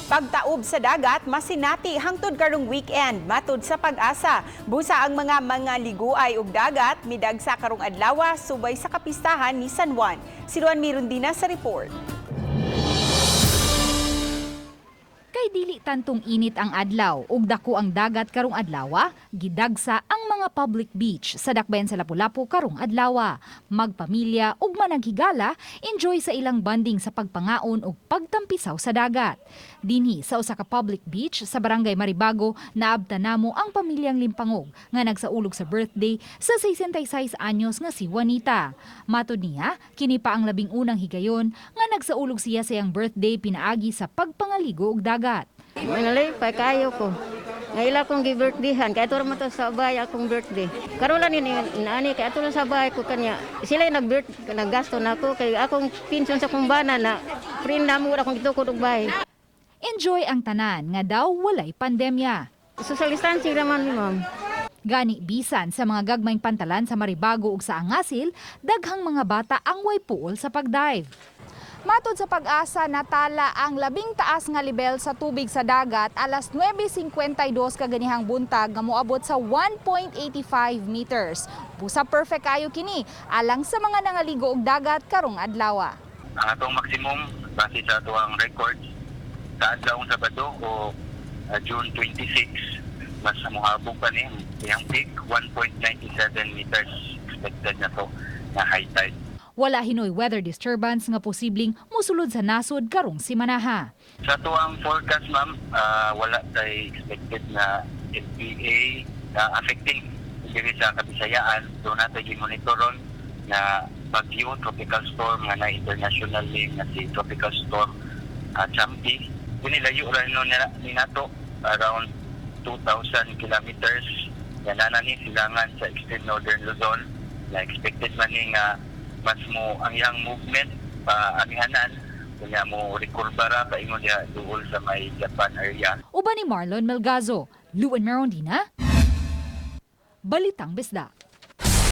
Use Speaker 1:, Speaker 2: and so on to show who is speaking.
Speaker 1: Pagtaob sa dagat, masinati hangtod karong weekend. Matud sa pag-asa, busa ang mga liguay ug dagat, midagsa karong adlaw subay sa kapistahan ni San Juan. Si Juan Mirundina sa report.
Speaker 2: Kay dili tantong init ang adlaw ug dako ang dagat karong adlaw, gidagsa ang mga public beach sa dakbayan sa Lapu-Lapu karong adlaw. Magpamilya ug managhigala, enjoy sa ilang banding sa pagpangaon ug pagtampisaw sa dagat. Dinhi sa usa ka public beach sa barangay Maribago, naabtan namo ang pamilyang Limpangog nga nagsaulog sa birthday sa 66 anyos nga si Juanita. Matud niya, kini pa ang labing unang higayon nga nagsaulog siya sa iyang birthday pinaagi sa pagpangaligo ug dagat.
Speaker 3: Manalay pa kayo ko. Ngayon akong gi-birthdayhan, kaya ito naman to sa bahay akong birthday. Karoon lang ni kaya ito lang sa bahay ko kanya. Sila yung naggasto na ako, kaya akong pinsyon sa kumbana na friend na mo akong gitukod og bahay.
Speaker 2: Enjoy ang tanan nga daw walay pandemya.
Speaker 3: Social distancing naman ni ma'am.
Speaker 2: Gani bisan sa mga gagmayng pantalan sa Maribago ug sa Angasil, daghang mga bata ang way puol sa pagdive. Matod sa pag-asa, natala ang labing taas nga level sa tubig sa dagat alas 9:52 kaganihang buntag nga moabot sa 1.85 meters. Busa perfect kayo kini alang sa mga nangaligo og dagat karong adlaw.
Speaker 4: Ang atong maximum base sa atuang records sa adlaw Sabado o June 26 mas mohabog pa ni iyang peak 1.97 meters expected na to na high tide.
Speaker 2: Wala hinoy weather disturbance nga posibleng musulod sa nasod karong simanaha.
Speaker 4: Sa tuang forecast ma'am, wala tay expected na LPA na affecting diri sa Kabisayaan. Doon natin gimonitoron na bagyo, tropical storm nga na international name na si Tropical Storm Champi. Pinilayo rin ni nato around 2,000 kilometers. Yan na ni silangan sa extreme northern Luzon na expected man ni nga mas mo ang iyang movement pa amihanan kunya mo rekurbara paingon dia duol sa may Japan area.
Speaker 2: Uban ni Marlon Melgazo, Luan Mirundina, Balitang Bisdak.